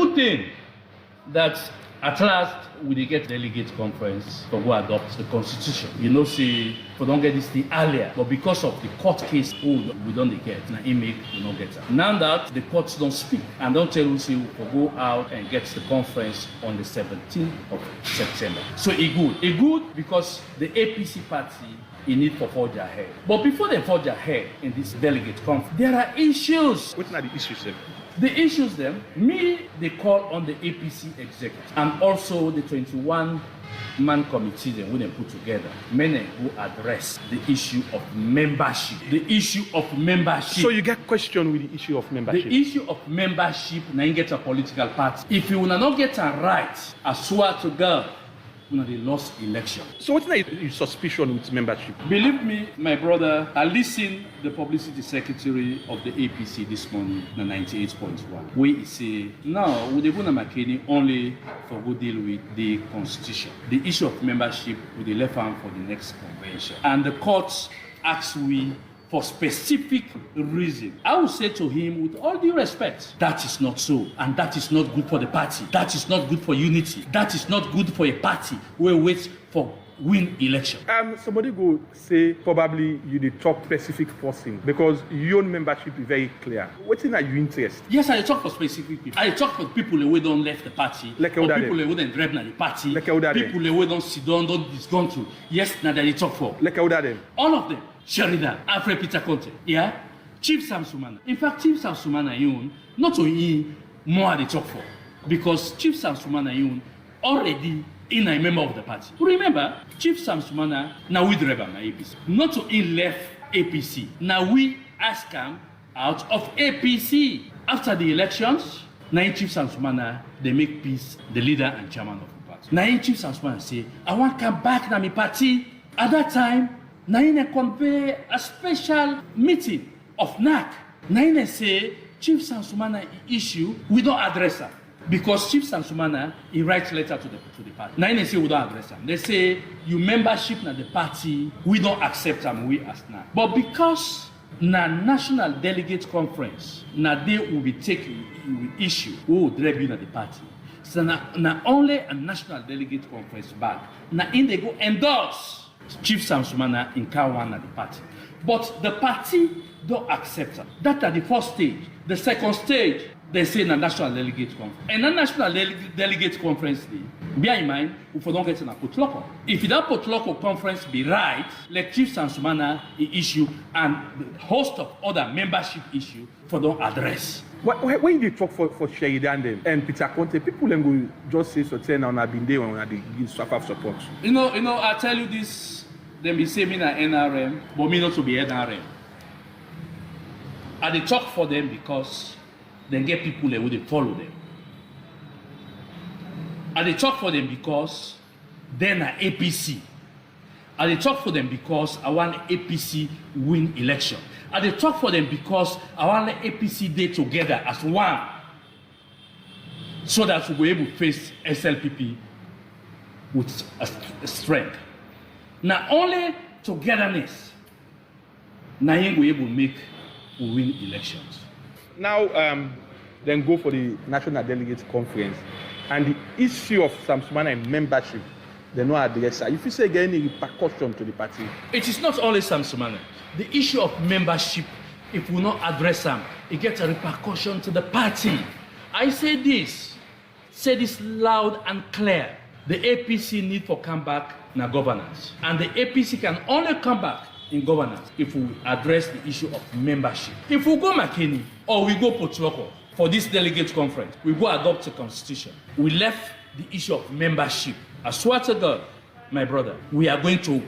good thing that at last we dey get delegate conference to go adopt the constitution. You know, say we don't get this thing earlier, but because of the court case we don't get, na it make we not get it. Now that the courts don't speak and don't tell us, say we go out and get the conference on the 17th of September. So it good because the APC party need to forge ahead. But before they forge ahead in this delegate conference, there are issues. What are the issues then? The issues then, they call on the APC executive and also the 21-man committee then when they put together, many who address the issue of membership. The issue of membership. So you get question with the issue of membership? The issue of membership, now you get a political party. If you will not get a right, I swear to God, they lost election. So what's your suspicion with membership? Believe me, my brother, I listened to the publicity secretary of the APC this morning, the 98.1, where he say, now we dey go na McKinney only for go deal with the constitution. The issue of membership with the left hand for the next convention. And the courts asked we for specific reason. I will say to him with all due respect, that is not so, and that is not good for the party. That is not good for unity. That is not good for a party who waits for win election. Somebody go say probably you dey talk specific person because your membership is very clear. What are your interest? Yes, I talk for specific people. I talk for people who don't left the party, like or people who don't drive na the party, like people who don't sit down, don't disgone to. Yes, now that they talk for. Like all of them. Sheridan, ALFRED Peter Conteh, yeah? Chief Sam Sumana. In fact, Chief Sam Sumana Yun, not only more they talk for, because Chief Sam Sumana Yun already in a member of the party. Remember, Chief Sam Sumana, now we drive on APC. Not only left APC, now we ask him out of APC. After the elections, now Chief Sam Sumana, they make peace, the leader and chairman of the party. Now Chief Sam Sumana say, I want to come back to my party. At that time, Naine convey a special meeting of NAC. Naine say Chief Sam Sumana issue, we don't address her. Because Chief Sam Sumana, he writes letter to the party. Naine say we don't address them. They say you membership na the party, we don't accept them, we as NAC. But because na national delegate conference, na they will be taking issue, we will drive you na the party. So na only a national delegate conference back, na in they go endorse Chief Sam Sumana in K1 at the party. But the party don't accept her. That's at the first stage. The second stage, they say in a national delegate conference. And a national delegate conference, bear in mind, if we don't get in a put local. If that put local conference be right, like Chief Sam Sumana issue and the host of other membership issue for don't address. When you talk for Sheridan and Peter Conteh, people then go just say certain and I've been there when they give support. You know, I tell you this, them be saying me na NRM, but me not to be NRM. I dey talk for them because they get people who they follow them. I dey talk for them because they na APC. I dey talk for them because I want APC win election. I dey talk for them because I want APC day together as one, so that we will be able to face SLPP with a strength. Now only togetherness, now we will be able to make we win elections. Now then go for the National Delegates Conference and the issue of Sam Sumana membership. They no address that. If you say get any repercussion to the party, it is not only Sam Sumana. The issue of membership, if we not address them, it gets a repercussion to the party. I say this loud and clear. The APC need to come back in governance, and the APC can only come back in governance if we address the issue of membership. If we go McKinney or we go Potuoko for this delegate conference, we go adopt a constitution. We left the issue of membership. I swear to God, my brother, we are going to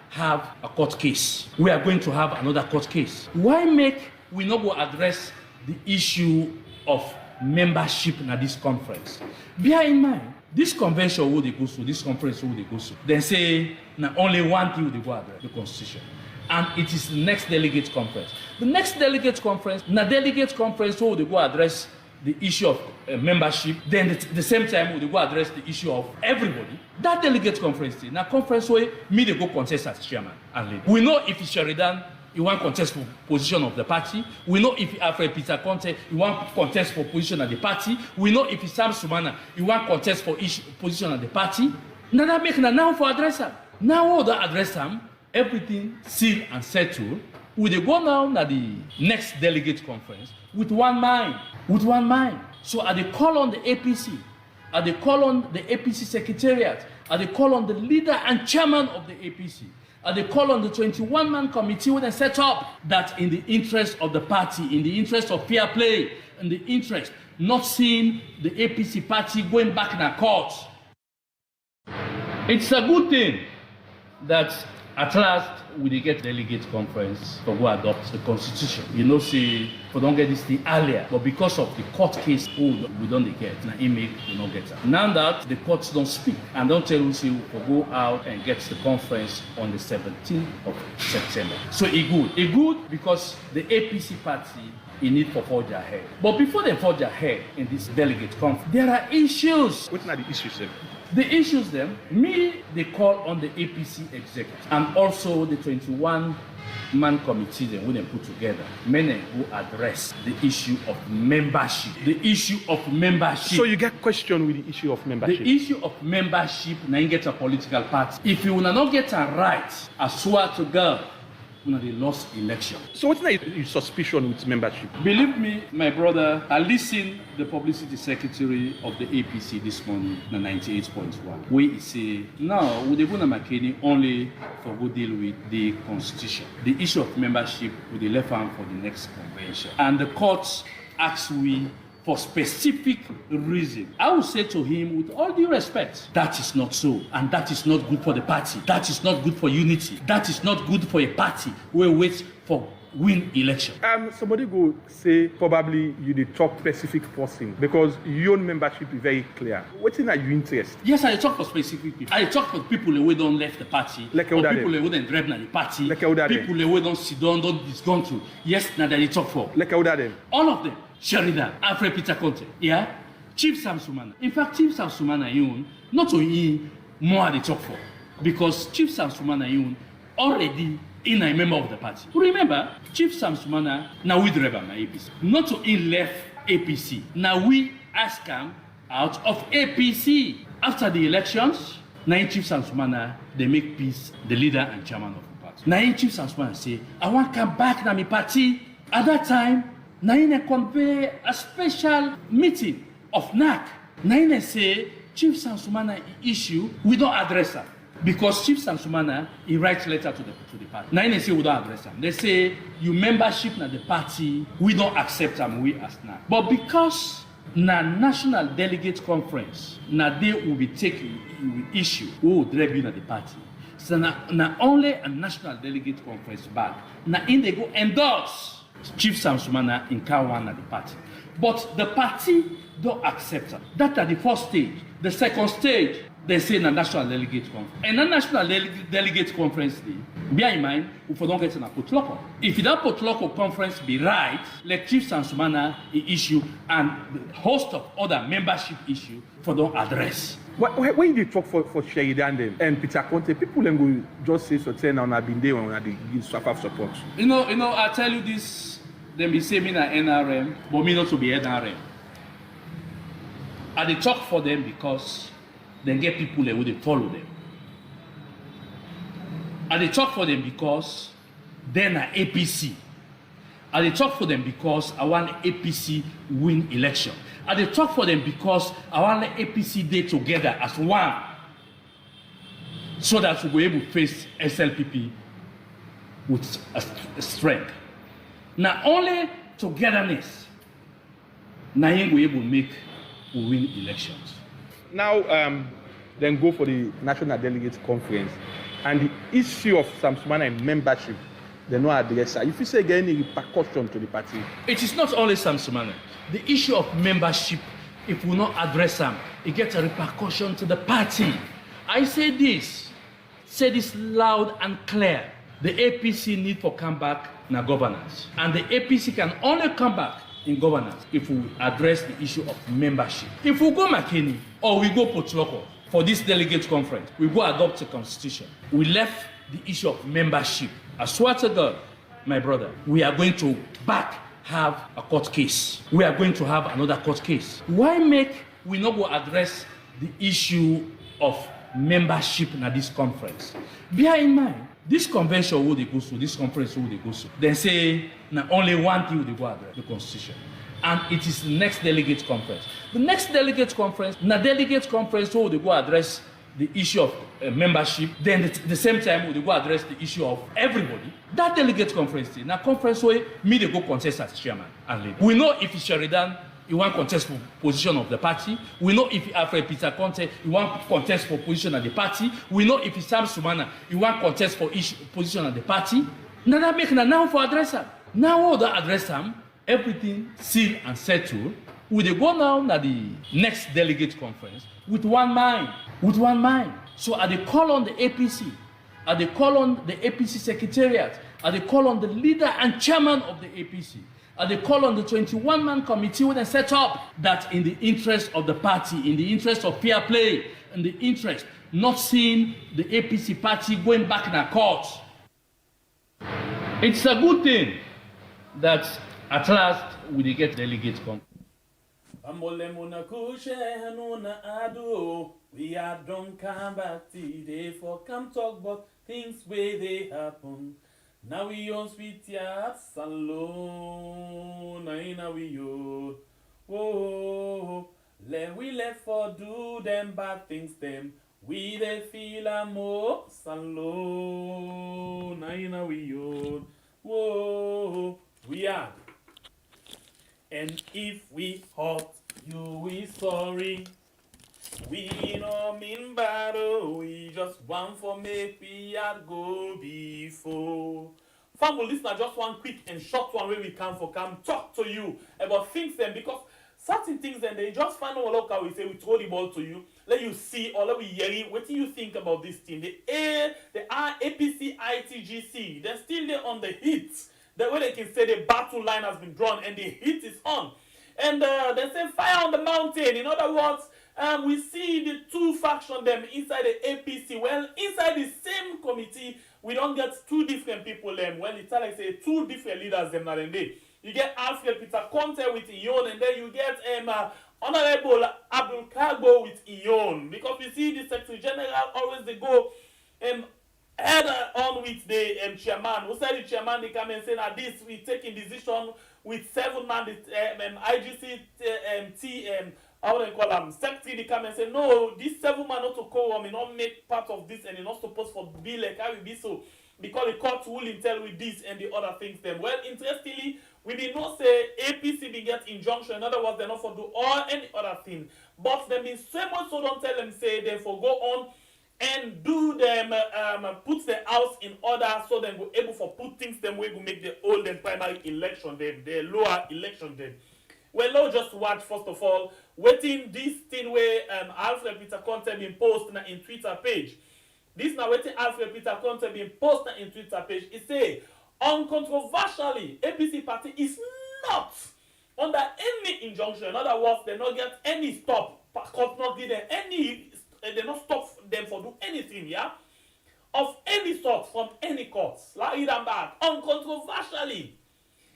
have a court case. We are going to have another court case. Why make we not go address the issue of membership in this conference? Bear in mind, this convention will they go to, this conference will they go to. Then say, now only one thing will they go address, the constitution. And it is the next delegate conference. The next delegate conference, will they go address the issue of membership, then at the same time we go address the issue of everybody. That delegate conference, now conference way, me they go contest as chairman and lead. We know if it's Sheridan he want contest for position of the party. We know if ALFRED Peter Conteh, he want contest for position of the party. We know if Sam Sumana, he want contest for position of the party. Now that make now for address him. Now all the address him, everything sealed and settled. We dey go now at the next delegate conference with one mind. With one mind. So I dey call on the APC. I dey call on the APC secretariat. I dey call on the leader and chairman of the APC. I dey call on the 21-man committee when they set up that in the interest of the party, in the interest of fair play, in the interest, not seeing the APC party going back in a court. It's a good thing that at last we dey get delegate conference to go adopt the constitution. You know, say we don't get this thing earlier, but because of the court case hold we don't get, now make we not get it. Now that the courts don't speak and don't tell us we go out and get the conference on the 17th of September. So it good because the APC party in need for forge ahead. But before they forge ahead in this delegate conference, there are issues. What are the issues then? The issues then, they call on the APC executive and also the 21-man committee then when they put together, many who address the issue of membership. The issue of membership. So you get questioned with the issue of membership? The issue of membership, now you get a political party. If you will not get a right, I swear to God, you know, they lost election. So what's your suspicion with membership? Believe me, my brother, I listened the publicity secretary of the APC this morning, the 98.1, where he say, now, we go to McKinney only for go deal with the constitution. The issue of membership with the left hand for the next convention. And the courts asked we for specific reason. I will say to him with all due respect, that is not so, and that is not good for the party. That is not good for unity. That is not good for a party who waits for win election. Somebody go say probably you dey talk specific person because your membership is very clear. What are you interested? Yes, I talk for specific people. I talk for people who don't left the party, like or people who don't drive the party, like people who don't sit down, don't disgone to. Yes, now that they talk for. Like them. All of them. Sherida, ALFRED Peter Conteh, yeah? Chief Sam Sumana. In fact, Chief Sam Sumana yun, not only more they talk for, because Chief Sam Sumana yun already in a member of the party. Remember, Chief Sam Sumana, now we drive my APC. Not to in left APC. Now we ask him out of APC. After the elections, now Chief Sam Sumana, they make peace, the leader and chairman of the party. Now Chief Sam Sumana say, I want to come back to my party. At that time, Naine convey a special meeting of NAC. Naine say Chief Sam Sumana issue, we don't address her. Because Chief Sam Sumana, he writes letter to the party. Naine say we don't address them. They say you membership na the party, we don't accept them, we as NAC. But because na national delegate conference, na they will be taking issue, we will drive you na the party. So na only a national delegate conference back, na in they go endorse Chief Sam Sumana in K1 at the party. But the party don't accept her. That's at the first stage. The second stage, they say in a national delegate conference. And a national delegate conference, bear in mind, if we don't get in a potluck. If that potluck conference be right, like Chief Sam Sumana issue and the host of other membership issue for don't address. When you talk for Sheridan and Peter Conteh, people will just say so now I've been there when they give support. You know, I tell you this, they be say me na NRM, but me not to be NRM. I they talk for them because they get people who they follow them. I they talk for them because they're na APC. I they talk for them because I want APC win election. I they talk for them because I want the APC day together as one, so that we will be able to face SLPP with a strength. Now only togetherness, now we will be able to make win elections. Now then go for the National Delegates Conference and the issue of Sam Sumana membership. They no address her. If you say get any repercussion to the party, it is not only Sam Sumana. The issue of membership, if we not address them, it gets a repercussion to the party. I say this loud and clear. The APC need for comeback in governance, and the APC can only come back in governance if we address the issue of membership. If we go McKinney or we go Potloko for this delegate conference, we go adopt a constitution. We left the issue of membership. I swear to God, my brother, we are going to have a court case. We are going to have another court case. Why make we not go address the issue of membership in this conference? Bear in mind, this convention will they go to, this conference will they go to. They say now only one thing will they go address, the constitution. And it is the next delegate conference. The next delegate conference, will they go address the issue of membership. Then at the same time, will they go address the issue of everybody. That delegate conference, now conference way, me they go contest as chairman and leader. We know if it's Sheridan, he want contest for position of the party. We know if ALFRED Peter Conteh, he want contest for position of the party. We know if it's Sam Sumana, he want contest for position of the party. Now that make now for address him. Now all the address him, everything sealed and settled. We dey go now na the next delegate conference with one mind. With one mind. So I dey call on the APC. I dey call on the APC secretariat. I dey call on the leader and chairman of the APC. I dey call on the 21-man committee when they set up that in the interest of the party, in the interest of fair play, in the interest not seeing the APC party going back in a court. It's a good thing that at last we dey get delegate conference. We are don't come back today for come talk about things where they happen. Now we on sweet yards alone. Now we yo. Whoa, we left for do them bad things them. We they feel a more alone. Now we yo. Whoa, we are. And if we hurt you, we sorry. We no mean bad, we just want for make we had go before. Family listener, just one quick and short one where we come talk to you about things then, because certain things then they just find out look how we say we throw the ball to you, let you see or let we hear it. What do you think about this team? The APC ITGC, they're still there on the hit. The way they can say the battle line has been drawn and the heat is on. And they say fire on the mountain. In other words, we see the two factions them inside the APC. Well, inside the same committee, we don't get two different people them. Well, it's like say two different leaders them now and day. You get ALFRED Peter Conteh with HON, and then you get Honorable ABDUL KARGBO with HON. Because we see the Secretary General always they go head on with the chairman. Who said the chairman they come and say now this we taking decision with 7 man the IGC how would I call them? Secretary they come and say no, this 7 man not to quorum, he not make part of this and he not supposed for be like how will be so because the court ruling tell with this and the other things them. Well, interestingly, we did not say APC be get injunction. In other words, they not for do all any other thing. But them in same so don't tell them say they for go on and do them put the house in order so they go able for put things them way go make the old and primary election them, the lower election them. Well, now just watch first of all, waiting this thing where ALFRED Peter Conteh been posted in Twitter page. This now waiting ALFRED Peter Conteh been posted in Twitter page. It say uncontroversially, APC party is not under any injunction. In other words, they not get any stop. Court not give them any. They not stop them for do anything, yeah, of any sort from any courts. Like it and back, uncontroversially,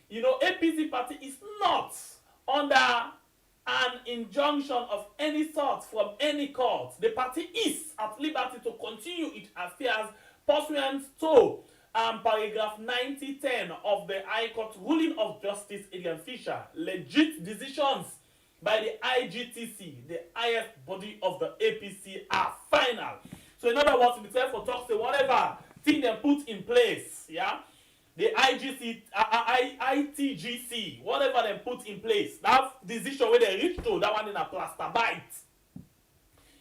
you know, APC party is not under an injunction of any sort from any court. The party is at liberty to continue its affairs pursuant to paragraph 9010 of the High Court ruling of Justice Adrian Fisher. Legit decisions by the ITGC, the highest body of the APC, are final. So in other words, we say for talk say whatever thing they put in place, yeah, the ITGC, whatever they put in place, that decision where they reach to, that one in a plaster bite.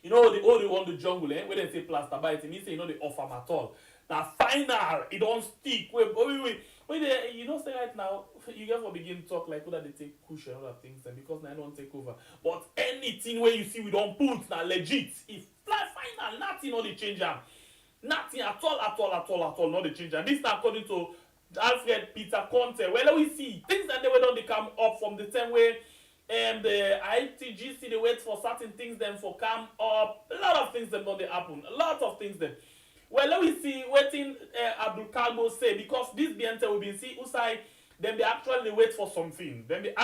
You know the only one the jungle, where they say plaster bite, it means you know they offer at all. Now final, it don't stick. Wait, you know say right now, you guys will begin to talk like whether they take cushion and other things, and because now I don't take over. But anything where you see we don't put now legit, if final, nothing no they change them. Nothing at all, not the change. And this is according to ALFRED Peter Conteh. Well, we see things that they were don't come up from the same way. The ITGC they wait for certain things then for come up. A lot of things that don't they happen. A lot of things then. Well, let me see what ABDUL KARGBO say, because this BNT will be see Usai, then they actually wait for something. Then they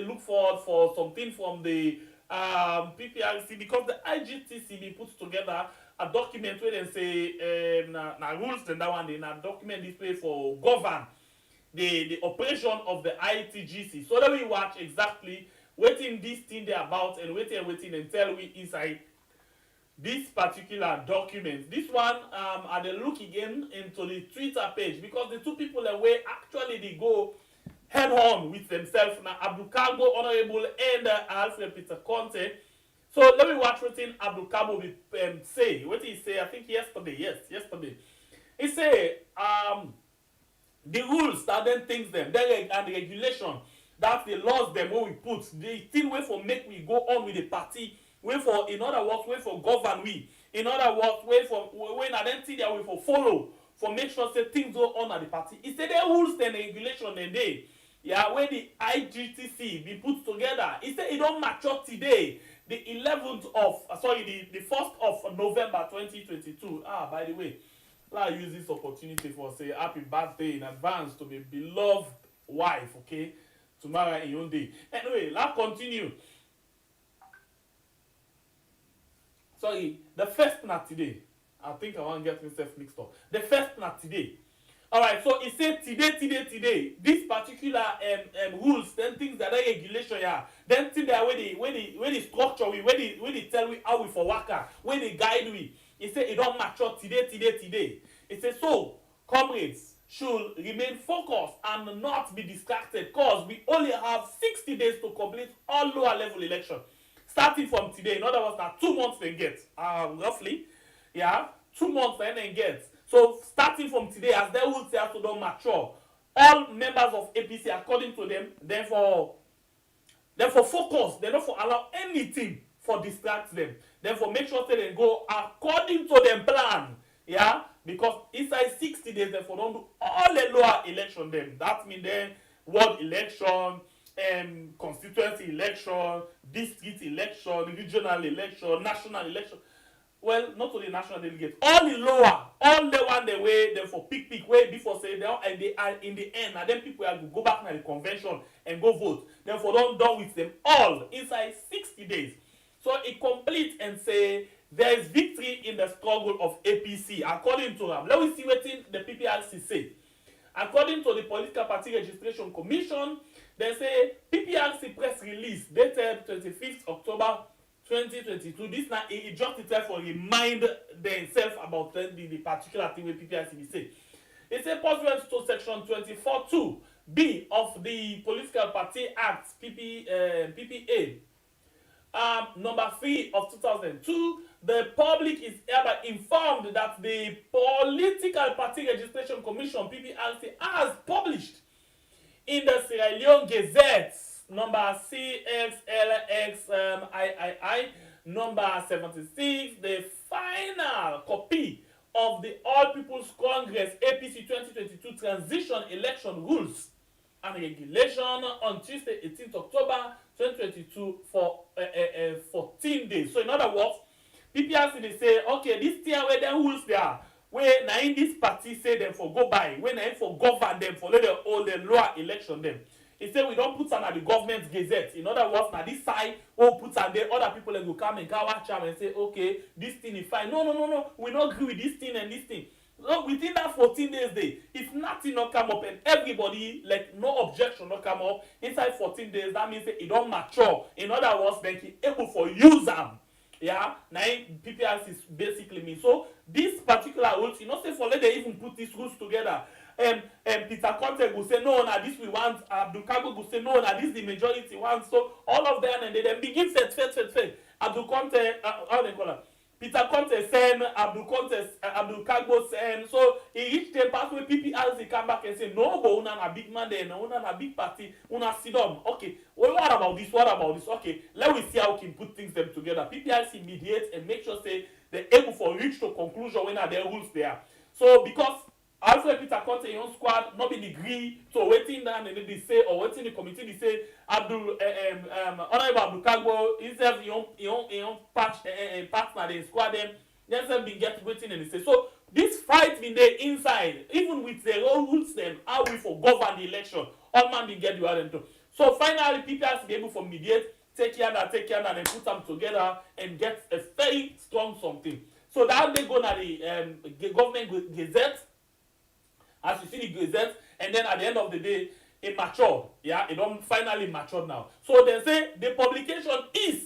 look forward for something from the PPRC, because the IGTC be put together a document where they say na rules, then that one, then a document this way for govern the operation of the ITGC. So let me watch exactly waiting this thing they about, and waiting and tell we inside this particular document. This one, I dey look again into the Twitter page, because the two people away actually they go head on with themselves. Now ABDUL KARGBO, Honorable, and ALFRED Conteh. So let me watch what ABDUL KARGBO say. What he say? I think yesterday. Yes, yesterday. He say the rules that then things them, and the regulation, that's the laws them what we put. The thing way for make we go on with the party. Way for, in other words, way for govern we. In other words, way for when I don't think that way for follow, for make sure say things go on at the party. It's the rules and the regulation and they, yeah, when the IGTC be put together. It said it don't mature today, the 11th of the 1st of November 2022. By the way, I use this opportunity for say happy birthday in advance to my beloved wife. Okay, tomorrow in your day. Anyway, let's continue. Sorry, the first not today. I think I want to get myself mixed up. The first not today. Alright, so it said today. This particular rules, then things that are regulation, yeah. Then things that where they structure we, where they tell we how we for worker, where they guide we. It said it don't mature today. It says so comrades should remain focused and not be distracted, because we only have 60 days to complete all lower level elections. Starting from today, in other words, now 2 months they get, roughly, yeah, 2 months they get. So starting from today, as they will say, to don't mature, all members of APC, according to them, therefore focus, they don't for allow anything for distract them. Therefore make sure that they go according to their plan, yeah, because inside 60 days, therefore don't do all the lower election them. That means then ward election, constituency election, district election, regional election, national election. Well, not only national delegate, all the lower, all the one the way them for pick way before say they are in the end, and then people will go back to the convention and go vote. Therefore, don't done with them all inside 60 days. So it complete and say there is victory in the struggle of APC according to them. Let me see what the PPRC say. According to the Political Party Registration Commission, they say PPRC press release dated 25th October 2022. This now it just itself for remind themselves about the particular thing with PPRC say. It says pursuant to section 24(2)(b) of the Political Party Act PPA number 3 of 2002, the public is hereby informed that the Political Party Registration Commission PPRC has published in the Sierra Leone Gazette number CXLX number 76, the final copy of the All People's Congress APC 2022 Transition Election Rules and Regulation on Tuesday 18th October 2022 for 14 days. So in other words, PPRC they say, okay, this tier where the rules there, where now in this party say them for go by, when I for govern them for let the all the lower election them. He said we don't put on the government gazette. In other words, now this side will put on there, other people will come and watch them and say, okay, this thing is fine. No, we don't agree with this thing and this thing. So within that 14 days day, if nothing not come up and everybody like no objection not come up inside 14 days, that means it don't mature. In other words, then he able for use them. Yeah, now PPRC is basically me. So this particular rules, you know, say for let they even put these rules together. Peter Conteh will say no, now this we want. ABDUL KARGBO will say no, now this the majority wants. So all of them and they then begin set. ABDUL Conteh, how they call it? Peter Conteh send, ABDUL KARGBO send. So he reached the part where PPRC come back and say no, but una a big man there, una a big party, una sit down. Okay, well, what about this? Okay, let me see how we can put things them together. PPRC mediate and make sure say they're able for reach to conclusion when are their rules there. So because ALFRED Peter Conteh your squad not be agree to waiting down and they say or waiting the committee they say Honorable ABDUL KARGBO himself he own partner they squad them themselves been get waiting and they say so this fight been there inside, even with the rules them, how we for govern the election, all man been get the other too. So finally, people has to be able to mediate, take care and then put them together and get a very strong something. So that they go to the government gazette, as you see the gazette, and then at the end of the day, it matured. Yeah, it don't finally matured now. So they say the publication is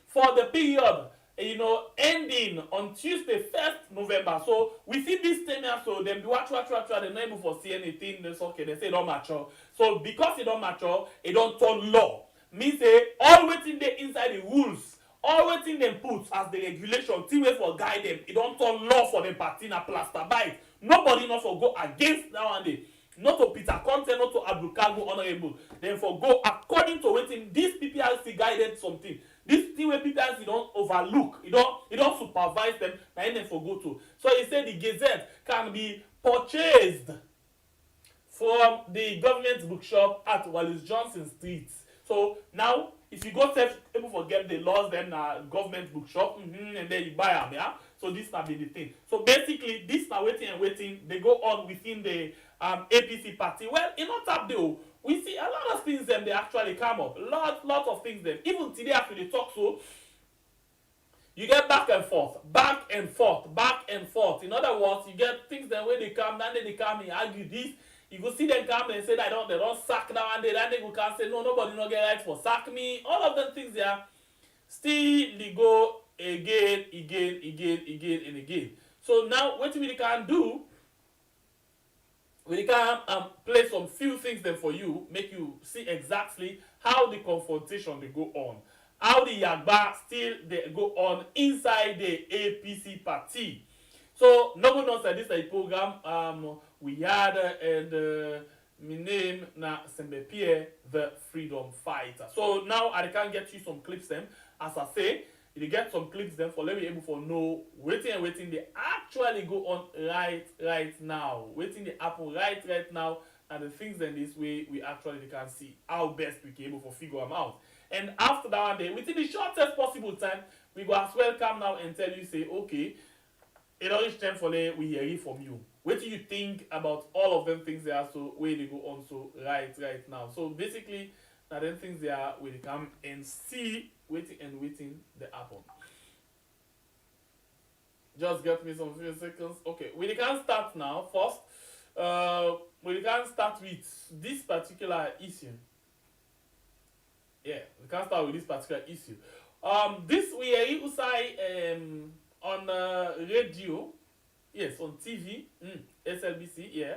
for the period, you know, ending on Tuesday, 1st November. So we see this thing here, so them do watch, they're not able to see anything. That's okay. They say it don't mature. So because it don't mature, it don't turn law. Me say all waiting there inside the rules, all waiting them put as the regulation, team way for guide them. It don't turn law for the party na plaster by. Nobody not for go against now and day. Not to Peter Conteh, not to ABDUL KARGBO honorable. Then for go according to waiting this PPRC guided something. This thing where PPRC don't overlook, it don't supervise them, and then for go to. So he said the Gazette can be purchased from the government bookshop at Wallace Johnson Street. So now, if you go to people forget the laws, then government bookshop, and then you buy them, yeah. So this now be the thing. So basically, this now waiting. They go on within the APC party. Well, in not up there, we see a lot of things them they actually come up. Lot of things them. Even today after they talk, so you get back and forth. In other words, you get things that when they come, then they come and argue this. You go see them come and say that they don't sack now and then they go can say no, nobody no get right for sack me. All of them things there still they go again and again. So now what we can do, we can play some few things then for you, make you see exactly how the confrontation they go on, how the Yagba still they go on inside the APC party. So no one knows that this is a program we had and my name na Sembe Pierre, the freedom fighter. So now I can get you some clips them. As I say, you get some clips them for let me able for know waiting they actually go on right now. Waiting they happen right now, and the things in this way we actually can see how best we can able for figure them out. And after that one day, within the shortest possible time, we go as well come now and tell you say, okay, it don't reach time for we hear it from you. What do you think about all of them things they are so where they go on so right now? So basically, now them things they are where they come and see waiting the happen. Just get me some few seconds. Okay, we can start now. First, we can start with this particular issue. Yeah, we can start with this particular issue. This we hear Usai on radio, yes, on TV, SLBC, yeah.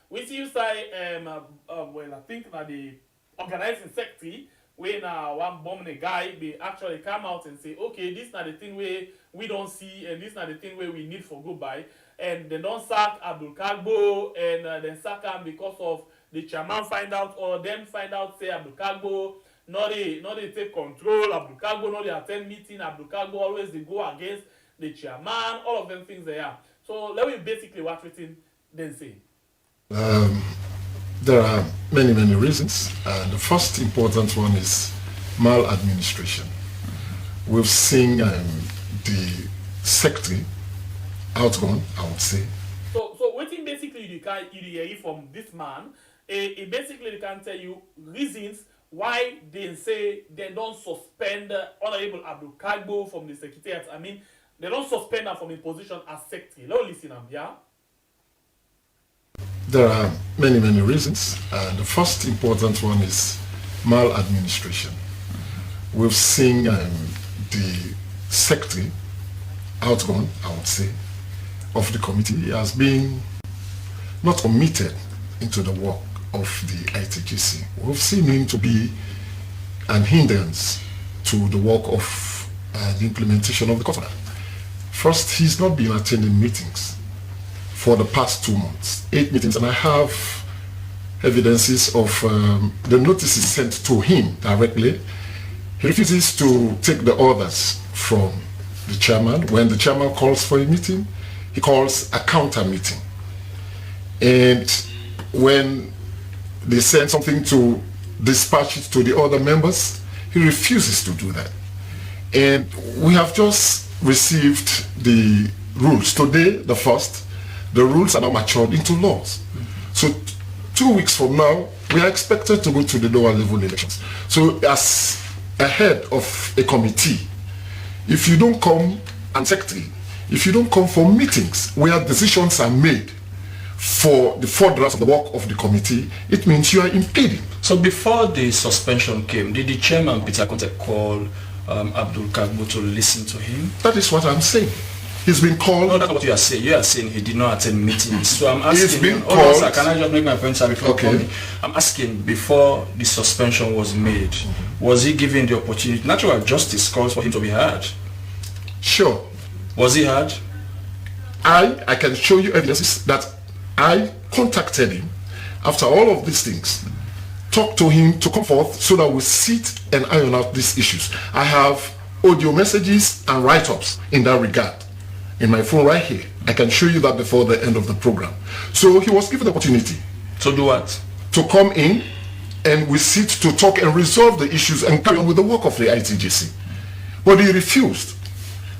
We see Usai well, I think that the organizing secretary when one bomb a guy, they actually come out and say, okay, this is not the thing we don't see, and this is not the thing where we need for goodbye. And they don't sack ABDUL KARGBO, and then sack him because of the chairman find out, or them find out, say ABDUL KARGBO, not they take control, ABDUL KARGBO, not they attend meeting, ABDUL KARGBO always they go against the chairman, all of them things they are. So let me basically watch what then say. There are many reasons. The first important one is maladministration. We've seen the secretary outgone, I would say. So what basically you can hear from this man, it basically can tell you reasons why they say they don't suspend Honorable ABDUL KARGBO from the secretariat. I mean, they don't suspend him from his position as secretary. Let's listen him, yeah? There are many reasons. The first important one is maladministration. We've seen the secretary outgone, I would say, of the committee as being not committed into the work of the ITGC. We've seen him to be an hindrance to the work of the implementation of the covenant. First, he's not been attending meetings for the past 2 months, 8 meetings, and I have evidences of the notices sent to him directly. He refuses to take the orders from the chairman. When the chairman calls for a meeting, he calls a counter meeting. And when they send something to dispatch it to the other members, he refuses to do that. And we have just received the rules. Today, the first, the rules are now matured into laws. So 2 weeks from now, we are expected to go to the lower level elections. So as a head of a committee, if you don't come, and secretary, if you don't come for meetings where decisions are made for the furtherance of the work of the committee, it means you are impeding. So before the suspension came, did the chairman, Peter Conteh, call ABDUL KARGBO to listen to him? That is what I'm saying. He's been called. No, that's what you are saying. You are saying he did not attend meetings. So I'm asking. He's been Hold on, called. sir, can I just make my point, sir, before Okay. calling? I'm asking, before the suspension was made, was he given the opportunity? Natural justice calls for him to be heard. Sure. Was he heard? I can show you evidences that I contacted him after all of these things, talked to him to come forth so that we sit and iron out these issues. I have audio messages and write-ups in that regard in my phone right here. I can show you that before the end of the program. So he was given the opportunity To do what? to come in and we sit to talk and resolve the issues and carry on with the work of the ITGC. But he refused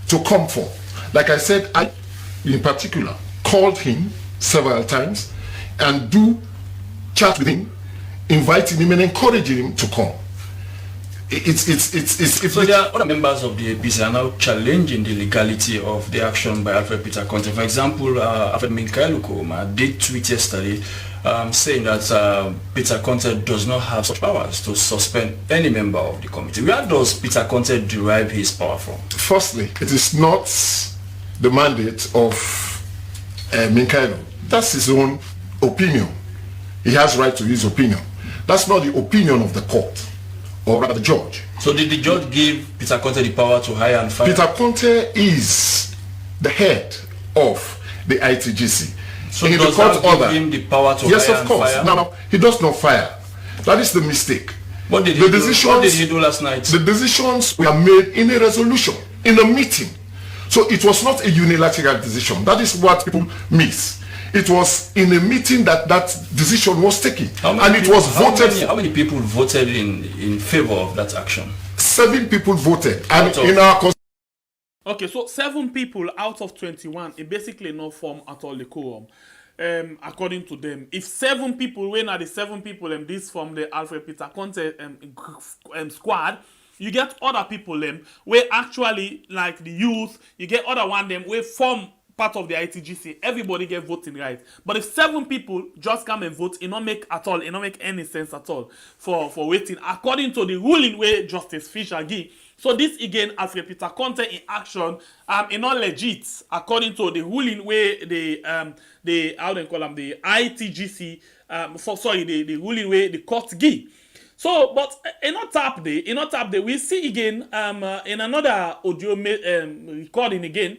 to come forth. Like I said, I, in particular, called him several times and do chat with him, inviting him and encouraging him to come. So there are other members of the APC are now challenging the legality of the action by Alfred Peter Conteh. For example, Alfred did tweet yesterday saying that Peter Conteh does not have such powers to suspend any member of the committee. Where does Peter Conteh derive his power from? Firstly, it is not the mandate of Minkailo. That's his own opinion. He has right to his opinion. That's not the opinion of the court, or rather the judge. So did the judge give Peter Conteh the power to hire and fire? Peter Conteh is the head of the ITGC. So does that give him the power to yes, hire of and course. fire? No, he does not fire. That is the mistake. What did, The what did he do last night? The decisions were made in a resolution, in a meeting. So it was not a unilateral decision. That is what people miss. It was in a meeting that decision was taken, and it was voted for. How many people voted in favor of that action? 7 people voted, and Out of- in our Okay, so 7 people out of 21, it basically no form at all the quorum. According to them, if 7 people, when are the 7 people and this from the Alfred Peter Conteh squad, you get other people where actually like the youth, you get other one them where form part of the ITGC, everybody get voting right. But if 7 people just come and vote, it not make at all, it not make any sense at all for waiting. According to the ruling where Justice Fisher give. So this again, Alfred Peter Conteh in action, it not legit according to the ruling where the how they call them, the ITGC, the ruling where the court give. So, but in not tap day, we see again in another audio recording again.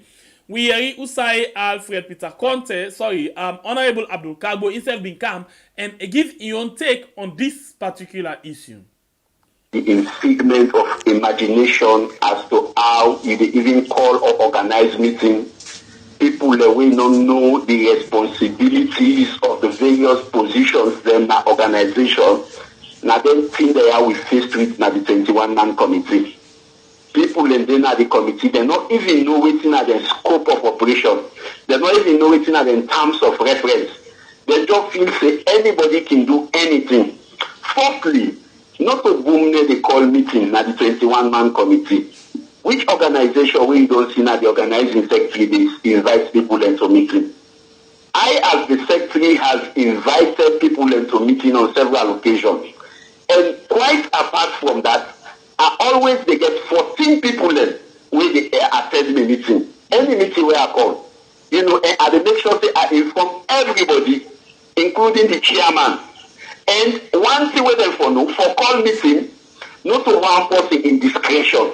We hear Usai Alfred Peter Conteh, Honorable ABDUL KARGBO himself been come and give his own take on this particular issue. The infigment of imagination as to how you even call or organize meeting. People will not know the responsibilities of the various positions in the organization. Now then thing they are we faced with now the 21-man committee. People in the committee, they not even know what's at the scope of operation. They not even know what's at the terms of reference. They just feel say anybody can do anything. Fourthly, not to boom they call meeting at the 21-man committee. Which organization we don't see now the organizing secretary they invite people into meeting? I, as the secretary, has invited people into meeting on several occasions. And quite apart from that, I always they get 14 people in where they attend the meeting. Any meeting where I call. You know, and I make sure they I inform everybody, including the chairman. And one thing with them for call meeting, not to one person in discretion.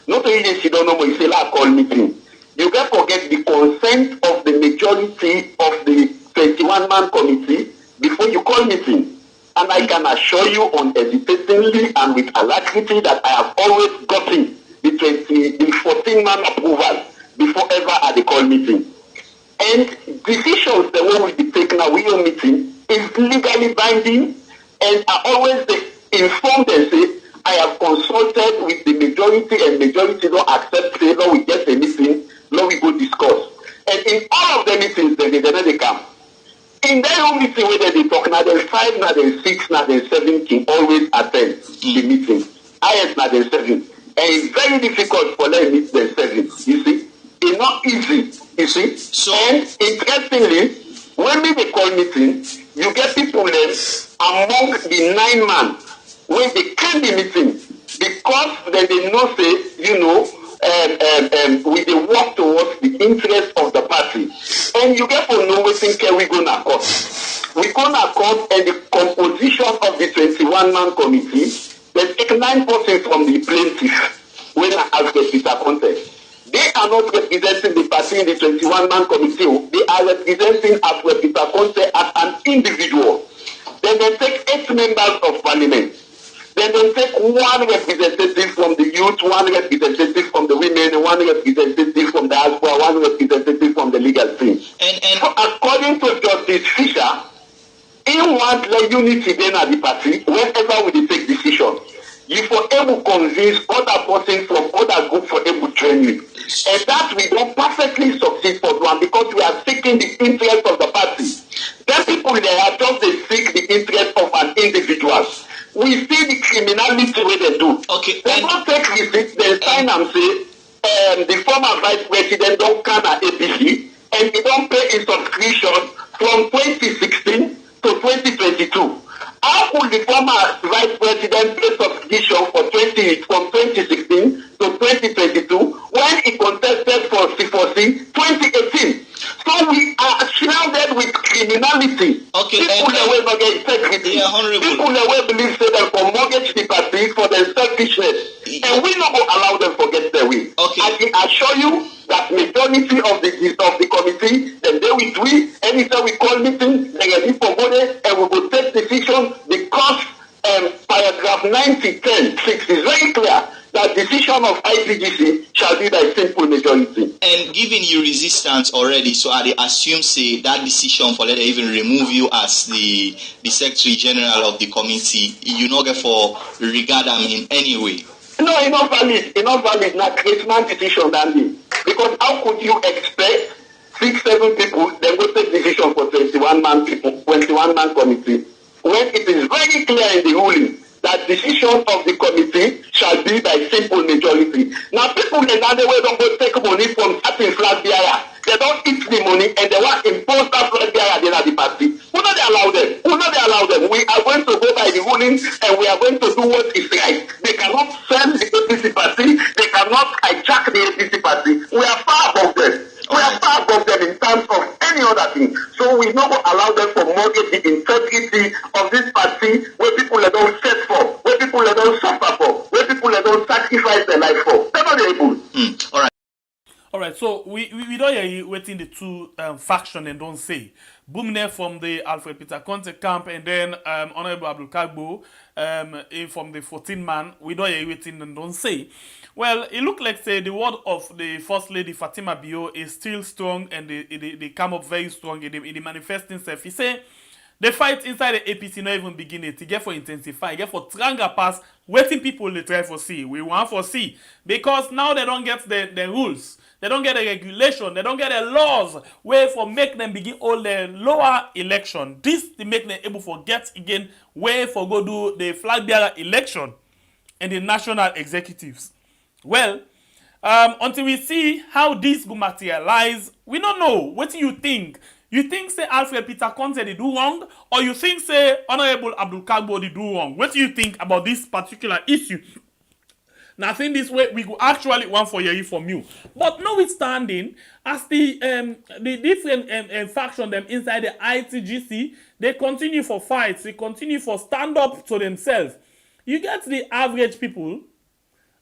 Not to even sit down and say like call meeting. You can forget the consent of the majority of the 21-man committee before you call meeting. And I can assure you unhesitatingly and with alacrity that I have always gotten the 14-man approval before ever at the call meeting. And decisions that will be taken at your meeting is legally binding, and I always inform them, say, I have consulted with the majority, and majority don't accept, say, no, we get a meeting, no, we go discuss. And way that they talk, now there's 5, now there's 6, now there's 7 can always attend the meeting. Highest now there's 7. And it's very difficult for them to meet the 7. You see? It's not easy. You see? So, and interestingly, when they call meeting, you get people there among the 9 man when they can be meeting because then they know say, you know, we they work towards the interest of the party. And you get to know we think we go to court. We go to court and the composition of the 21-man committee, they take 9% from the plaintiff when I ask the Peter Conteh. They are not representing the party in the 21-man committee. They are representing ALFRED Peter Conteh as an individual. Then they take 8 members of parliament. Then they take 1 representative from the youth, 1 representative from the women, 1 representative from the diaspora, 1 representative from the legal team. And so according to Justice Fisher, he wants the unity then at the party whenever we take decision. You for able to convince other persons from other groups for able to train you. And that we don't perfectly succeed for one because we are seeking the interest of the party. Then people there are just they seek the interest of an individual. We see the criminality where they do. Okay. They don't take receipts, they sign and say, the former vice president don't come at APC and he don't pay his subscription from 2016 to 2022. How could the former vice president pay subscription from 2016 to 2022 when he contested for C4C 2018? So we are shrouded with criminality. Okay, people that will not get integrity. People that will believe say that for mortgage the party for their selfishness. And we not going to allow them to get their way. Okay. I can assure you that majority of the committee, then they will tweet, anytime we call meeting, they are for money, and we will take decision because paragraph 90.10.6 is very clear that decision of ITGC shall be by simple majority. And giving you resistance already, so I assume say that decision for let even remove you as the Secretary General of the committee, you not get for regard them in any way. No, it's not valid. It's not valid. Not Christmas decision, Dandy. Because how could you expect 6-7 people then go take decision for 21-man people, 21-man committee, when it is very clear in the ruling that decision of the committee shall be by simple majority. Now people in another way don't go take money from certain flag bearer. They don't eat the money and they want to impose that flag bearer then at the party. Who not they allow them? Who not they allow them? We are going to go by the ruling and we are going to do what is right. They cannot sell the APC party. They cannot hijack the APC party. We are far above them. We are far above them in terms of any other thing. So we not going to allow them to mortgage the integrity of this party where people don't set for, where people don't suffer for, where people don't sacrifice their life for. They're not able. All right. All right, so we don't hear you waiting the 2 faction and don't say. Boomner from the ALFRED Peter Conteh camp and then Honorable ABDUL KARGBO from the 14-man. We don't hear you waiting and don't say. Well, it looked like say the word of the First Lady Fatima Bio is still strong and they come up very strong in the manifesting self. He say the fight inside the APC not even beginning. To get for intensify, get for stronger pass. Waiting people they try for see. We want for see because now they don't get the rules. They don't get a regulation. They don't get a laws where for make them begin all the lower election. This to make them able for get again where for go do the flag bearer election and the national executives. Well, until we see how this will materialize, we don't know. What do you think? You think say ALFRED Peter Conteh they do wrong, or you think say Honorable ABDUL KARGBO they do wrong? What do you think about this particular issue? Now, I think this way we could actually want for hearing from you. But notwithstanding, as the different faction them inside the ITGC, they continue for fights, they continue for stand up to themselves. You get the average people.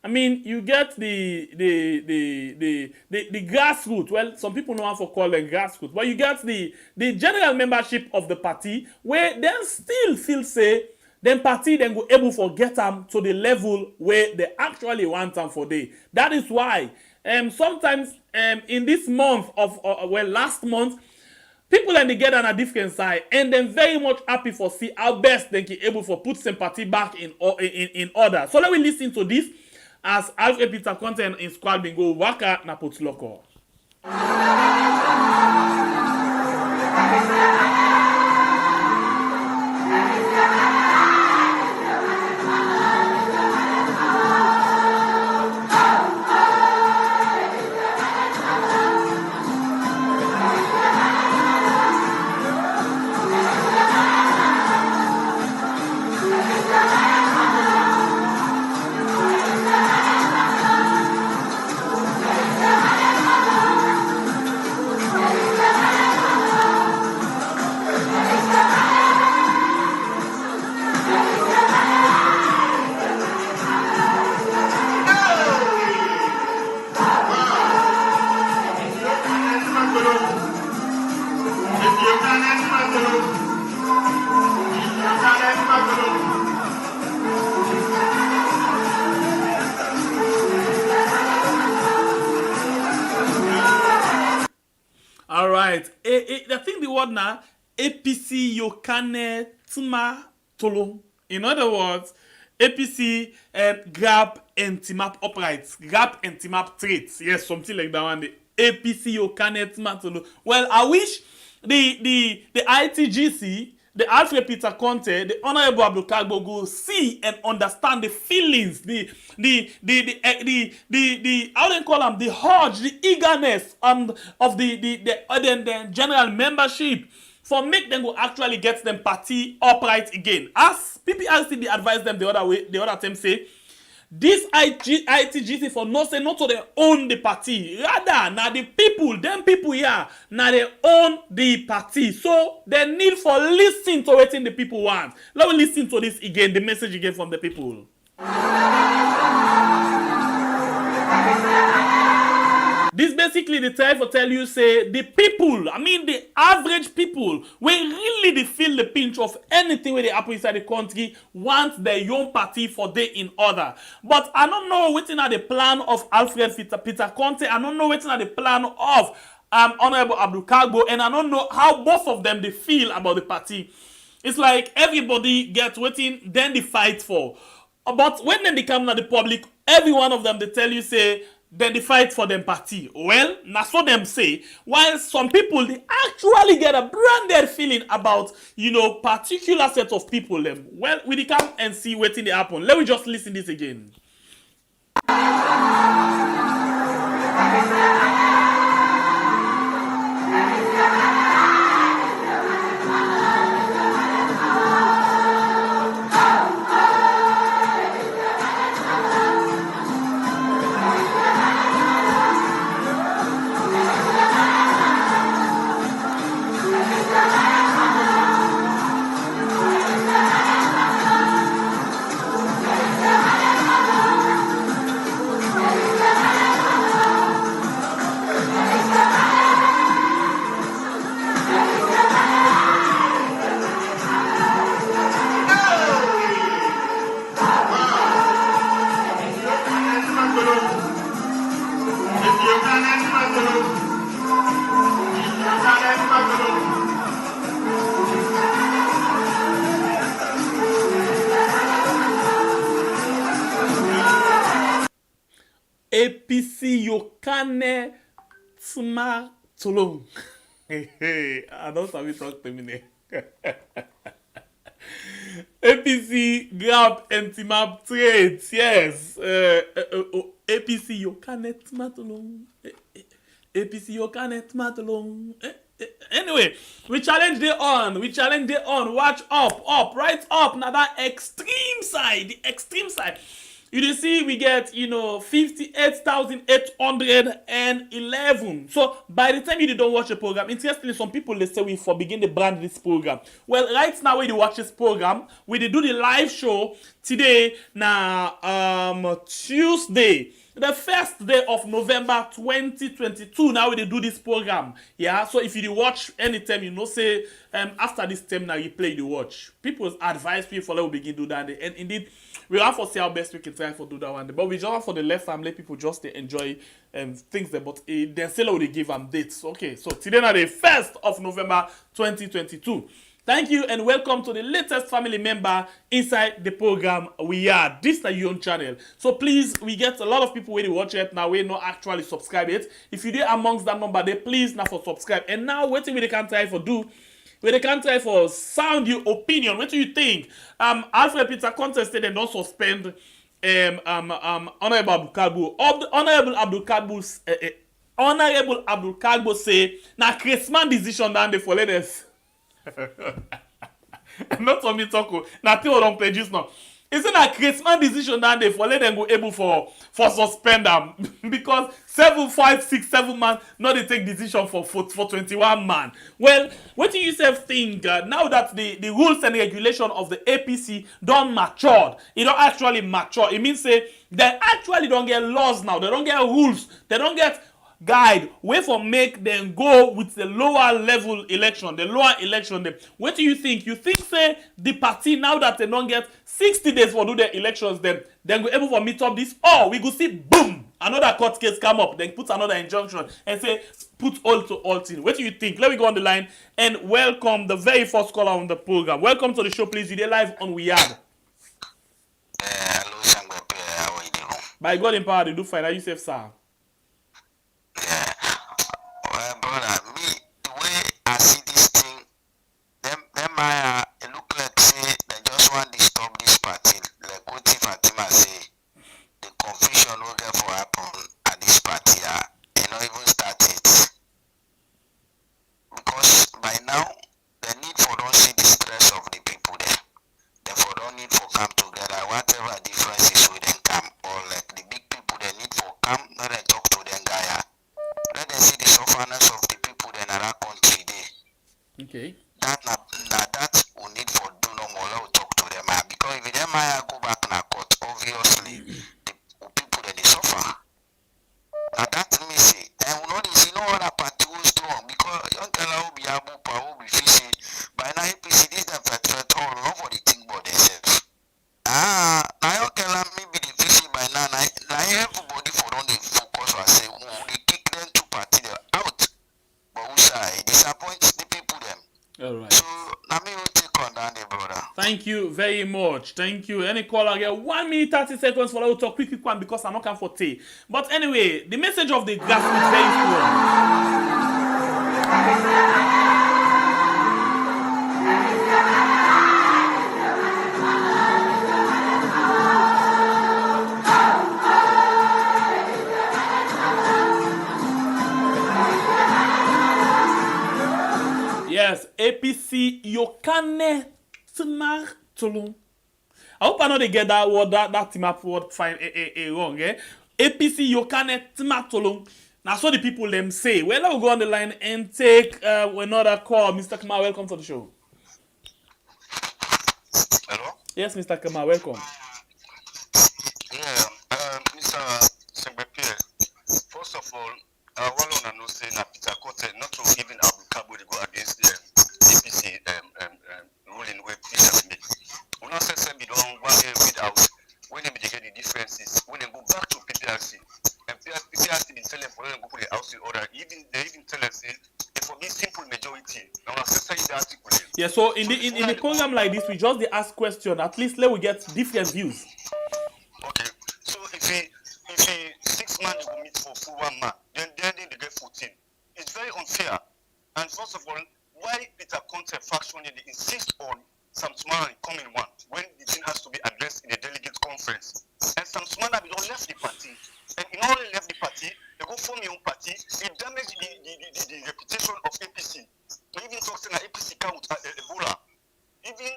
I mean, you get the grassroots. Well, some people know how to call them grassroots, but you get the general membership of the party, where they still feel say. Then party then go able to get them to the level where they actually want them for day. That is why sometimes in this month of last month, people then they get on a different side and then very much happy for see how best they can able for put sympathy back in order. So let me listen to this as ALFRED Peter Conteh in squad bingo waka na potloko. I think the word now, APC Yokane Tuma Tolo. In other words, APC grab and team up uprights, grab and team up traits. Yes, something like that one. The APC Yokane Tuma Tolo. Well, I wish the ITGC, the ALFRED Peter Conteh, the Honorable ABDUL KARGBO go see and understand the feelings, the how they call them, the urge, the eagerness of the general membership for make them go actually get them party upright again. As PPRC they advise them the other time say, this ITGC for no say not to they own the party. Rather, now the people, them people here, now they own the party. So they need for listening to what the people want. Let me listen to this again, the message again from the people. This basically the time for tell you say the people, I mean the average people, will really they feel the pinch of anything where they happen inside the country want their young party for day in order. But I don't know what's in the plan of ALFRED Peter Conteh. I don't know what's in the plan of Honorable ABDUL KARGBO, and I don't know how both of them they feel about the party. It's like everybody gets waiting, then they fight for. But when they come to the public, every one of them they tell you say, then they fight for them party. Well, that's what them say. While some people, they actually get a branded feeling about, particular set of people. Them. Well, we come and see what's in the happen. Let me just listen this again. APC Yokane Tuma Tolo. I don't sabi talk to me. APC grab and team up trades. Yes. APC Yokane Tuma Tolo. APC Yokane Tuma Tolo. Anyway, we challenge they on. Watch up, right up. Now that extreme side, the extreme side. You see, we get, 58,811. So, by the time you don't watch the program, interestingly, some people, they say we for begin to brand this program. Well, right now, when you watch this program, we do the live show today, now, Tuesday, the first day of November 2022. Now, we do this program. Yeah, so if you watch anytime, say, after this time, now you play the watch. People advise people, let we begin to do that. And indeed, we have to see how best we can try to do that one. But we just want for the left family people just to enjoy things there. But then still they give them dates. Okay, so today now the 1st of November 2022. Thank you and welcome to the latest family member inside the program. We are this is your own channel. So please, we get a lot of people where they watch it now. We not actually subscribe it. If you did amongst that number, they please now for subscribe. And now waiting we can try for do. Where they can try for sound your opinion. What do you think? ALFRED Peter Conteh said they don't suspend Honorable ABDUL KARGBO. Honorable ABDUL KARGBO say na Christmas decision down the for leaders. Not for me talk. Nothing on pages now. Isn't a Christmas decision that they for let them go able for suspend them because 7, 5, 6, 7 man not they take decision for 21 man. Well, what do you yourself think now that the rules and regulation of the APC don't matured? It don't actually mature. It means say they actually don't get laws now. They don't get rules. They don't get guide way for make them go with the lower level election, the lower election them. What do you think? You think say the party now that they don't get 60 days for do their elections them go able for meet up this, or we go see boom another court case come up, then put another injunction and say put all to all thing. What do you think? Let me go on the line and welcome the very first caller on the program. Welcome to the show, please. You're live on We Are. Hello, Sangwe. How are you doing? By God in power, they do fine. Are you safe, sir? Yeah. Well, brother, me, the way I see this thing, them it look like say they just want to stop this party. Like what if Fatima say the confusion will get for happen at this party, even start it. Because by now, the need for don't see the stress of the people there. Therefore, don't need for come together. Whatever differences with them come, or like the big people, they need for come, let them talk to them, guy. Let them see the sufferness of the people in our country there. Okay. That we need for do no more. Let talk to them, because if them go back in a court, obviously the people that they suffer. And that me say, and we know this, other party was doing because young girl will be able to be fishing. By now, APC this the all nobody think about themselves. Now young girl maybe the fishing by now. Now everybody for on the focus or say, they kick them to party them out. But we say disappoint the people them. All right. So now me will take on down the brother. Thank you very much. Thank you. Any caller get 1 minute 30 seconds for us to talk quick one because I'm not coming for tea. But anyway, the message of the grassroots very strong. Yes, APC Yokane Smart Tulum. I hope I know they get that word, that team up word fine wrong, eh? APC Yokane Smart Tulum. Now so the people them say. Well, I'll go on the line and take another call. Mr. Kama, welcome to the show. Hello? Yes, Mr. Kama, welcome. Yeah, Mr. Sengbepe, first of all, I want to know say that Peter Conteh not to even ABDUL KARGBO to go against the APC ruling where Peter made. We not say we don't go without when they get the differences, when they go back to PPRC, and PPRC been telling for them go put the house in order. They even tell us say for me simple majority. Now I say the article. Yeah, so in the program like this, we just ask question. At least let we get different views. Okay, so if he 6 man they will meet for full 1 man, then they get 14. It's very unfair. And first of all, why Peter Conteh faction they insist on Sam Sumana coming one when the thing has to be addressed in the delegate conference? And Sam Sumana we don't left the party. And in order left the party, they go form your own party. It damaged the reputation of APC. We even talk saying that APC count Ebola. Even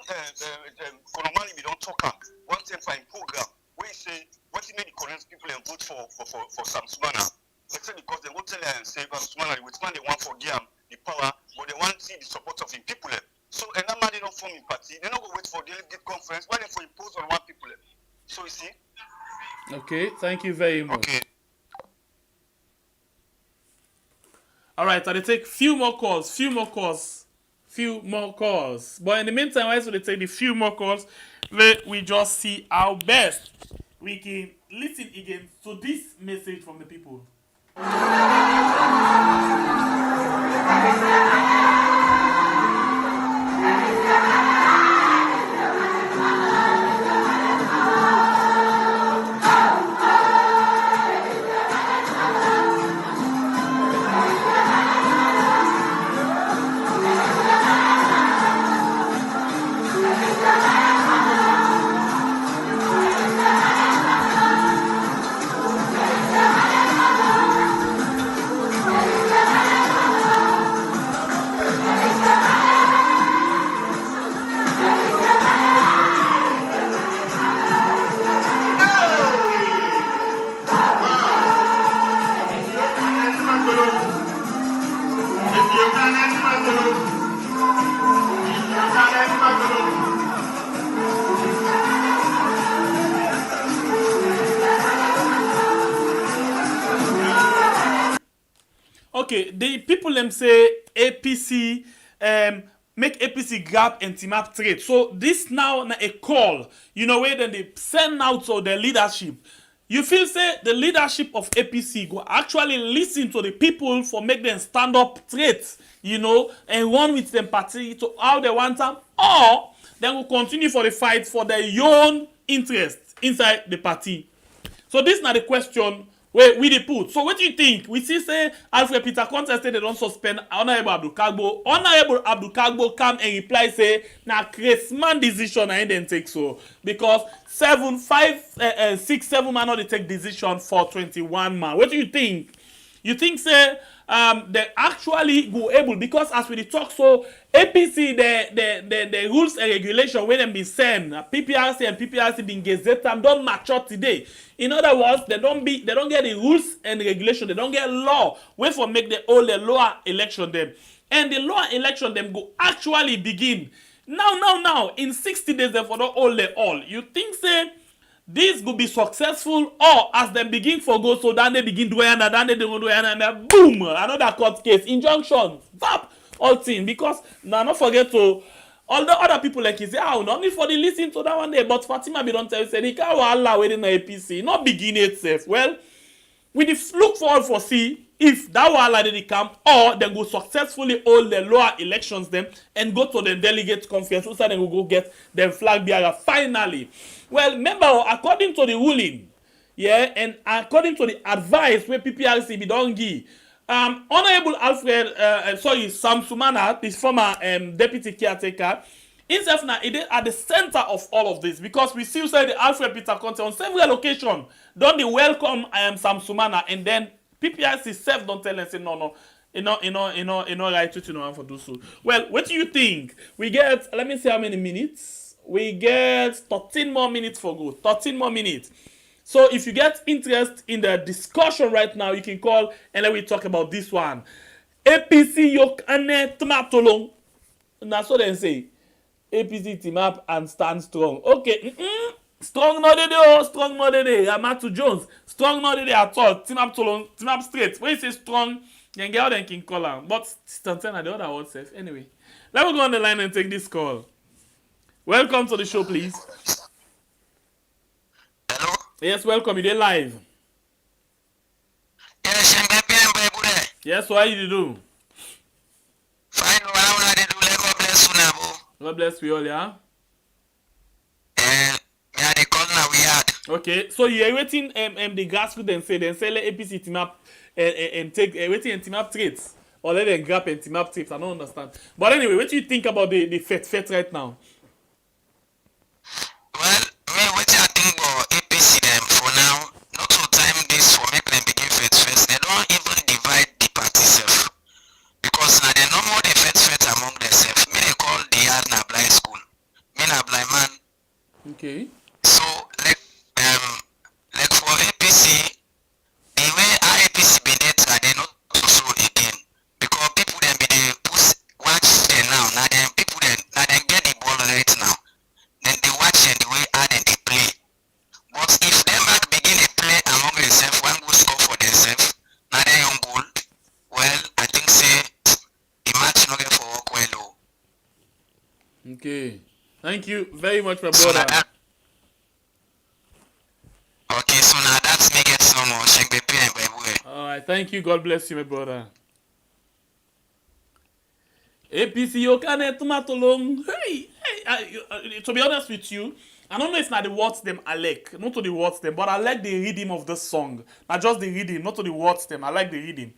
Konomani we don't talk one time for a program where he say what he made the Korean people and vote for Sam Sumana. Except because they go tell and say Sam Sumana which man they want for them the power, but they want to see the support of the people. So and that man they don't form in party, they don't go wait for the delegate conference, why they for impose on one people. So you see? Okay, thank you very much. Okay. All right, so they take few more calls. But in the meantime, while they take the few more calls, we just see how best we can listen again to this message from the people. Okay, the people them say APC make APC grab and team up trade. So this now a call, where then they send out to the leadership. You feel say the leadership of APC go actually listen to the people for make them stand up straight, you know, and run with them party to how they want them, or they will continue for the fight for their own interest inside the party. So this is not the question where we dey put. So what do you think? We see say Alfred Peter Conteh say they don't suspend Honorable ABDUL KARGBO. Honorable ABDUL KARGBO come and reply say na Christmas decision I didn't take so because 6, 7 man not they take decision for 21 man. What do you think? You think say they actually go able because as we dey talk so APC the rules and regulation when them be sent PPRC and PPRC being Gazette and don't mature today. In other words, they don't get the rules and regulation, they don't get law wait for make the all the lower election them. And the lower election them go actually begin. Now in 60 days they for the all. You think say this could be successful or as they begin for go so then they begin doing another, then they don't do another, boom, another court case, injunction, zap, all thing. Because now not forget to all the other people like you say, oh, not only for the listen to that one day, but Fatima be don't tell you say he can't allow within the APC, not begin itself. Well, we look forward for see if that wahala did come or they go successfully hold the lower elections them and go to the delegate conference so they will go get them flag bearer finally. Well, remember, according to the ruling, yeah, and according to the advice where PPRC be don't give, Honorable ALFRED, Sam Sumana, this former deputy caretaker, himself now it is at the center of all of this because we still say the ALFRED Peter Conteh on several occasions don't they welcome Sam Sumana and then PPRC self don't tell and say no, you know right to know for do so. Well, what do you think? We get let me see how many minutes. We get 13 more minutes for go. 13 more minutes. So if you get interest in the discussion right now, you can call and let me talk about this one. APC yok ane tomatolong. That's what they say. APC team up and stand strong. Okay. Strong no de strong no de. Amatu Jones. Strong no de at all. Team up tolong. Team up straight. When you say strong, you can get out and can call them. But Stanton are the other one safe. Anyway. Let me go on the line and take this call. Welcome to the show, please. Hello? Yes, welcome. You're live. Yes, what you do? Fine, what I do, God bless you now. God bless you all, yeah? Yeah, they call now we had. Okay, so you're waiting the grassroots and say let APC team up and take waiting and team up traits. Or let them grab and team up tips. I don't understand. But anyway, what do you think about the FET right now? Well, what I think about APC them for now, not to time this for make them begin FET first. They don't even divide the party self. Because now they no more the FET among themselves. Me they call the yard na blind school. Me na blind man. Okay. So like for APC, the way our APC be there, they not so again. Because people then be they watch them now them people then get the ball right now. Then they watch and the way how they play. But if them back begin to play among themselves, one go score for themselves, now they own goal. Well, I think say the match not get for work well. Okay. Thank you very much, my So brother. okay, so now that's me get some more shake baby and baby. Alright, thank you. God bless you, my brother. APC, you can't tomato long. Hey, to be honest with you, I don't know if not the words them I like, not to the words them, but I like the rhythm of the song. Not just the rhythm, not to the words them. I like the rhythm.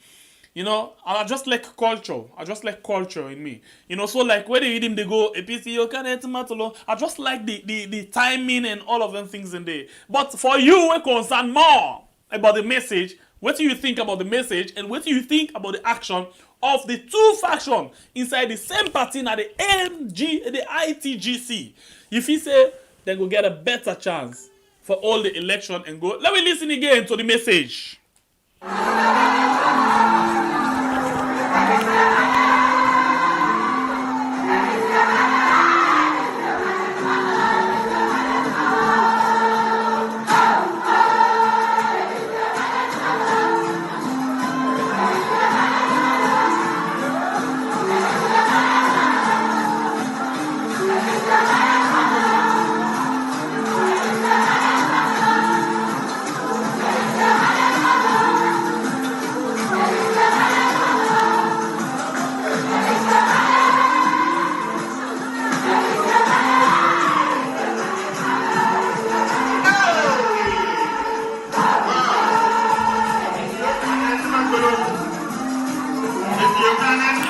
You know, I just like culture. I just like culture in me. You know, so like where the rhythm they go, APC, you can't tomato long. I just like the timing and all of them things in there. But for you, we concern more about the message. What do you think about the message and what do you think about the action of the two factions inside the same party now the ITGC? If you say they go get a better chance for all the election and go. Let me listen again to the message. Welcome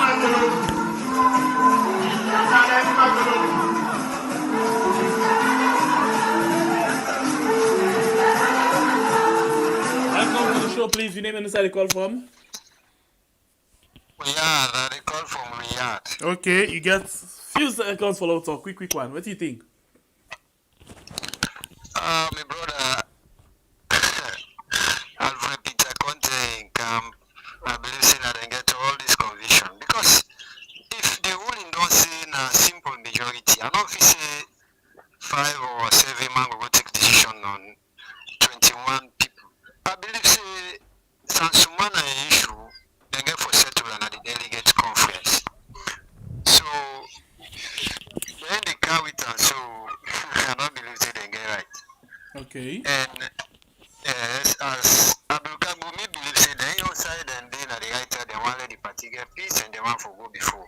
to the show, please. Your name and inside the call from? Riyadh, they call from Riyadh. Okay, you get few seconds for talk. Quick one. What do you think? My brother, Alfred Peter Conteh in camp, I believe say that they get all this conviction. Because if the ruling don't say a simple majority, I don't feel say 5 or 7 man will go take decision on 21 people. I believe say Sansumana issue, they get for settle at the delegate conference. So when they carry it on, so I don't believe say they get right. Okay. And yes, as ABDUL KARGBO, me believe say they outside and then at the right time they want let the party get peace and they want for go before.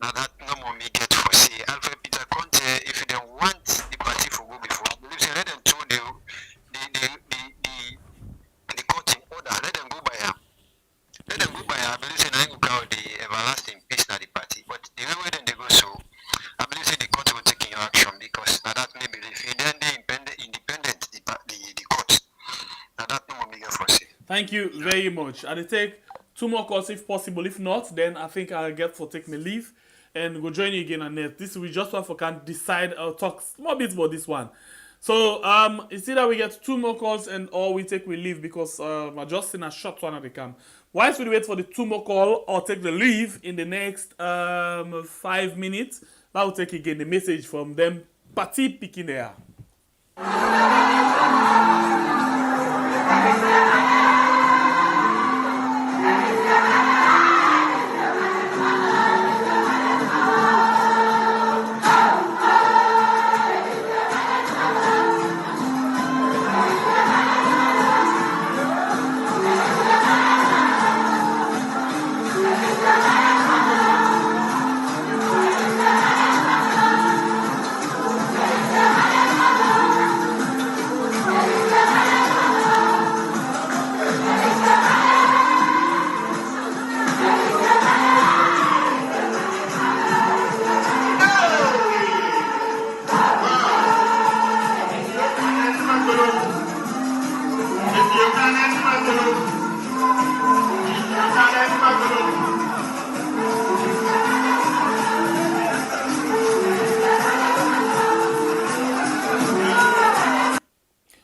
Now that no more me get for say Alfred Peter Conteh, if they want the party for go before, I believe say let them throw the court in order, let them go by her. Let them go by her. I believe say now go carry the everlasting peace na the party. But the way then they go so, I believe say the court will take your action because now that me believe then they independent the court. Now that no more me get for say. Thank you very much. I'll take 2 more calls if possible. If not, then I think I'll get for take my leave and go join you again on net. This we just want for can decide or talk small bit about this one. So it's either we get 2 more calls and or we take we leave because I just in a short one at the camp. Whilst we wait for the 2 more call or take the leave in the next 5 minutes, that will take again the message from them party picking there.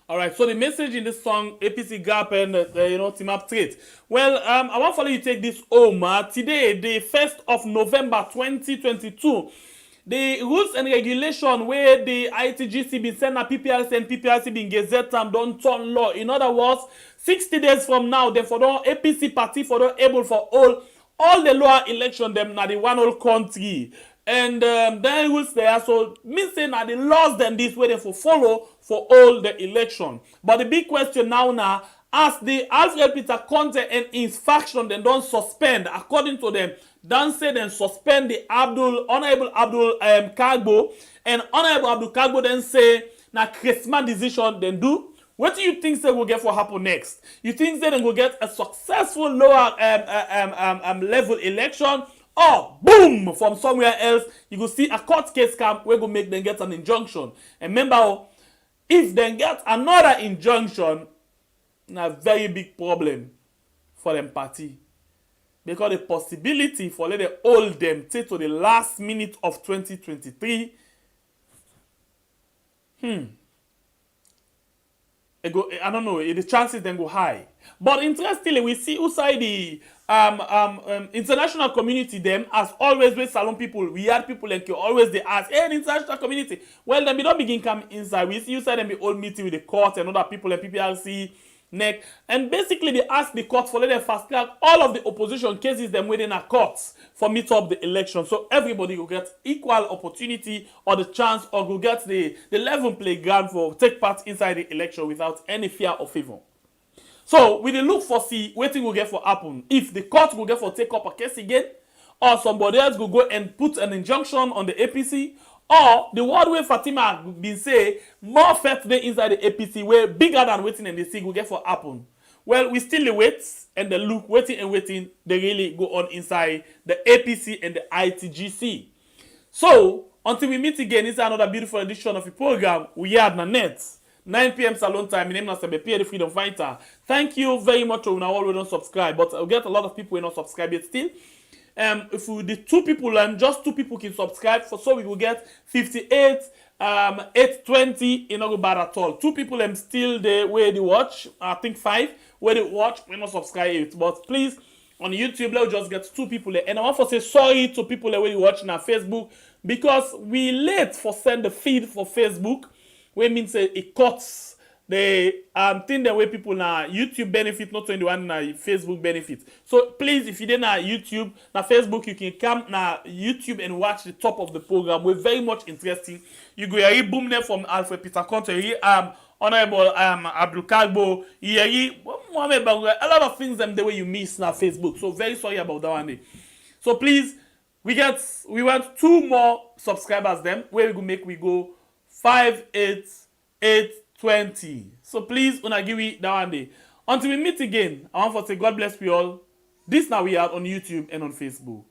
Alright, so the message in this song, APC gap and team up trait. Well, I want for you to take this home. Today, the 1st of November 2022, the rules and regulation where the ITGC been sent a PPRC and PPRC been Gazette and don't turn law. In other words, 60 days from now, then for the APC party for the able for all the lower election them na the one whole country. And then rules there, so means say na the laws then this way they for follow for all the election. But the big question now, as the ALFRED Peter Conteh and his faction then don't suspend, according to them, don't say then suspend the Honorable ABDUL KARGBO, and Honorable ABDUL KARGBO then say na Christmas decision then do. What do you think they will get for happen next? You think they will get a successful lower level election? Or boom, from somewhere else, you go see a court case come where go make them get an injunction. And remember, if they get another injunction, a very big problem for them party. Because the possibility for let them hold them till to the last minute of 2023, I don't know, the chances then go high. But interestingly, we see outside the international community them, as always with Salon people, we had people like you always they ask, hey, the international community, well then we don't begin come inside. We see outside them be all meeting with the court and other people like PPRC, NEC, and basically they ask the court for let them fast track all of the opposition cases them within a courts for meet up the election. So everybody will get equal opportunity or the chance or will get the level playground for take part inside the election without any fear or favor. So we dey look for see wetin will get for happen. If the court will get for take up a case again, or somebody else will go and put an injunction on the APC, or the word where Fatima been say more fact dey inside the APC where bigger than wetin and they see will get for happen. Well, we still wait and the look, waiting, they really go on inside the APC and the ITGC. So, until we meet again, it's another beautiful edition of the program. We are the net. 9 p.m. Salon time. My name is Pierre, the Freedom Fighter. Thank you very much for all who don't subscribe, but I'll get a lot of people who don't subscribe yet still. If we, the 2 people and just 2 people can subscribe, so we will get 58, 820 in not bad at all. 2 people still there where they watch. I think 5 where they watch. We not subscribe it, but please on YouTube let's just get 2 people there. And I want to say sorry to people there where you watch on Facebook because we late for send the feed for Facebook. Which means it cuts the thing the way people na YouTube benefit, not only the one na Facebook benefit. So please, if you didn't na YouTube, na Facebook, you can come na YouTube and watch the top of the program. We're very much interesting. You go here, boom there from ALFRED Peter Conteh, Honorable ABDUL KARGBO, a lot of things the way you miss na Facebook. So very sorry about that one day. So please, we want 2 more subscribers them where we go 58820. So please, una give me that one day. Until we meet again, I want to say God bless you all. This now we are on YouTube and on Facebook.